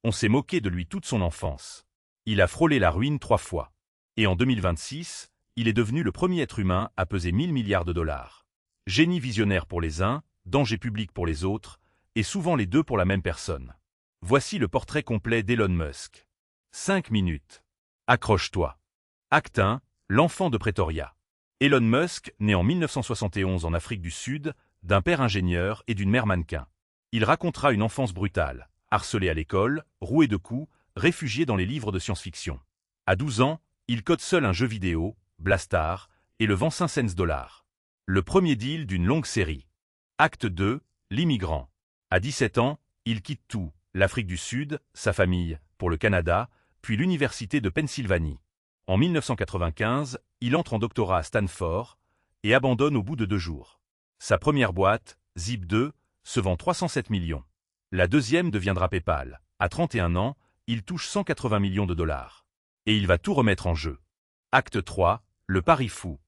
On s'est moqué de lui toute son enfance. Il a frôlé la ruine 3 fois. Et en 2026, il est devenu le premier être humain à peser 1000 milliards de dollars. Génie visionnaire pour les uns, danger public pour les autres, et souvent les deux pour la même personne. Voici le portrait complet d'Elon Musk. 5 minutes. Accroche-toi. Acte 1, l'enfant de Pretoria. Elon Musk, né en 1971 en Afrique du Sud, d'un père ingénieur et d'une mère mannequin. Il racontera une enfance brutale, harcelé à l'école, roué de coups, réfugié dans les livres de science-fiction. À 12 ans, il code seul un jeu vidéo, Blastar, et le vend 5 $. Le premier deal d'une longue série. Acte 2, l'immigrant. À 17 ans, il quitte tout, l'Afrique du Sud, sa famille, pour le Canada, puis l'université de Pennsylvanie. En 1995, il entre en doctorat à Stanford et abandonne au bout de 2 jours. Sa première boîte, Zip2, se vend 307 millions. La deuxième deviendra PayPal. À 31 ans, il touche 180 millions de dollars. Et il va tout remettre en jeu. Acte 3, le pari fou.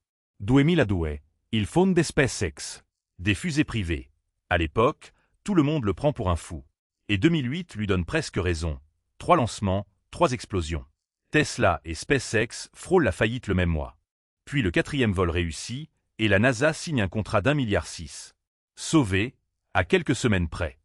2002, il fonde SpaceX. Des fusées privées. À l'époque, tout le monde le prend pour un fou. Et 2008 lui donne presque raison. 3 lancements, 3 explosions. Tesla et SpaceX frôlent la faillite le même mois. Puis le 4e vol réussit, et la NASA signe un contrat d'1,6 milliard. Sauvé, à quelques semaines près.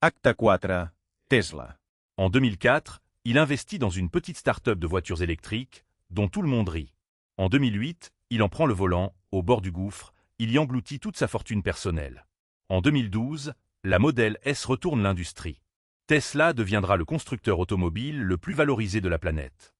Acte 4, Tesla. En 2004, il investit dans une petite start-up de voitures électriques, dont tout le monde rit. En 2008, il en prend le volant, au bord du gouffre, il y engloutit toute sa fortune personnelle. En 2012, la Model S retourne l'industrie. Tesla deviendra le constructeur automobile le plus valorisé de la planète.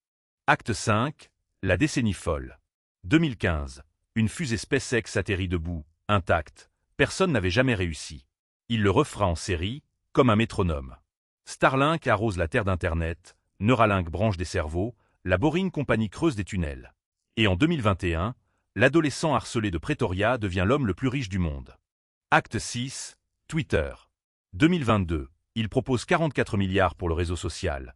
Acte 5, la décennie folle. 2015, une fusée SpaceX atterrit debout, intacte. Personne n'avait jamais réussi. Il le refera en série, comme un métronome. Starlink arrose la Terre d'Internet, Neuralink branche des cerveaux, la Boring Company creuse des tunnels. Et en 2021, l'adolescent harcelé de Pretoria devient l'homme le plus riche du monde. Acte 6, Twitter. 2022, il propose 44 milliards pour le réseau social,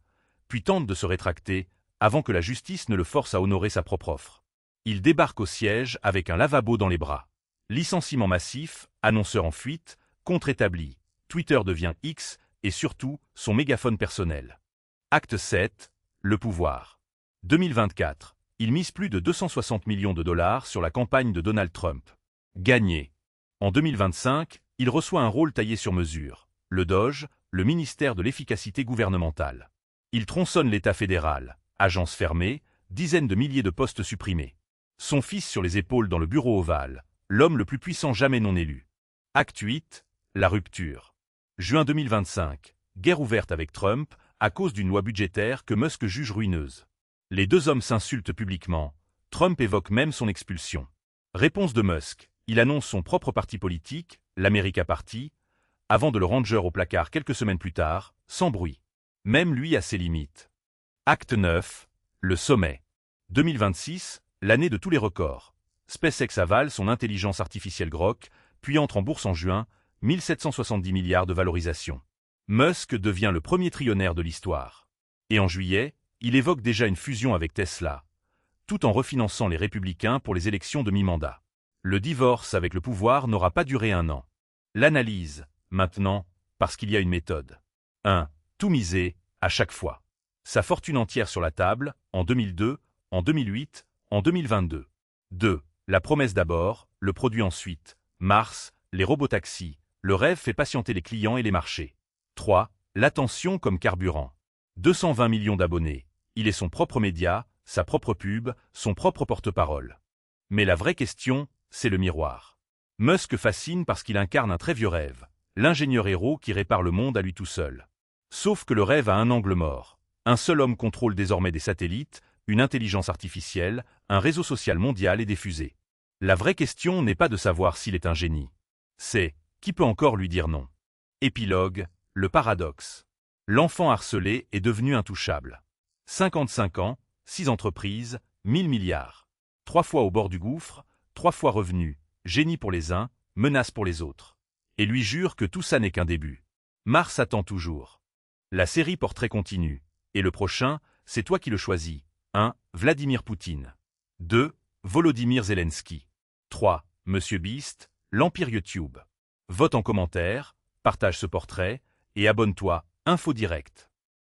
puis tente de se rétracter, avant que la justice ne le force à honorer sa propre offre. Il débarque au siège avec un lavabo dans les bras. Licenciement massif, annonceur en fuite, compte établi, Twitter devient X, et surtout, son mégaphone personnel. Acte 7, le pouvoir. 2024, il mise plus de 260 millions de dollars sur la campagne de Donald Trump. Gagné. En 2025, il reçoit un rôle taillé sur mesure, le DOGE, le ministère de l'efficacité gouvernementale. Il tronçonne l'État fédéral, agences fermées, dizaines de milliers de postes supprimés. Son fils sur les épaules dans le bureau ovale, l'homme le plus puissant jamais non élu. Acte 8, la rupture. Juin 2025, guerre ouverte avec Trump à cause d'une loi budgétaire que Musk juge ruineuse. Les deux hommes s'insultent publiquement, Trump évoque même son expulsion. Réponse de Musk, il annonce son propre parti politique, l'America Party, avant de le ranger au placard quelques semaines plus tard, sans bruit. Même lui a ses limites. Acte 9, le sommet. 2026, l'année de tous les records. SpaceX avale son intelligence artificielle Grok, puis entre en bourse en juin, 1770 milliards de valorisation. Musk devient le premier trillionnaire de l'histoire. Et en juillet, il évoque déjà une fusion avec Tesla, tout en refinançant les républicains pour les élections de mi-mandat. Le divorce avec le pouvoir n'aura pas duré 1 an. L'analyse, maintenant, parce qu'il y a une méthode. 1. Tout miser, à chaque fois. Sa fortune entière sur la table, en 2002, en 2008, en 2022. 2. La promesse d'abord, le produit ensuite. Mars, les robotaxis, le rêve fait patienter les clients et les marchés. 3. L'attention comme carburant. 220 millions d'abonnés. Il est son propre média, sa propre pub, son propre porte-parole. Mais la vraie question, c'est le miroir. Musk fascine parce qu'il incarne un très vieux rêve, l'ingénieur héros qui répare le monde à lui tout seul. Sauf que le rêve a un angle mort. Un seul homme contrôle désormais des satellites, une intelligence artificielle, un réseau social mondial et des fusées. La vraie question n'est pas de savoir s'il est un génie. C'est, qui peut encore lui dire non? Épilogue, le paradoxe. L'enfant harcelé est devenu intouchable. 55 ans, 6 entreprises, 1000 milliards. 3 fois au bord du gouffre, 3 fois revenu, génie pour les uns, menace pour les autres. Et lui jure que tout ça n'est qu'un début. Mars attend toujours. La série portrait continue. Et le prochain, c'est toi qui le choisis. 1. Vladimir Poutine. 2. Volodymyr Zelensky. 3. Monsieur Beast, l'Empire YouTube. Vote en commentaire, partage ce portrait, et abonne-toi, Info Direct.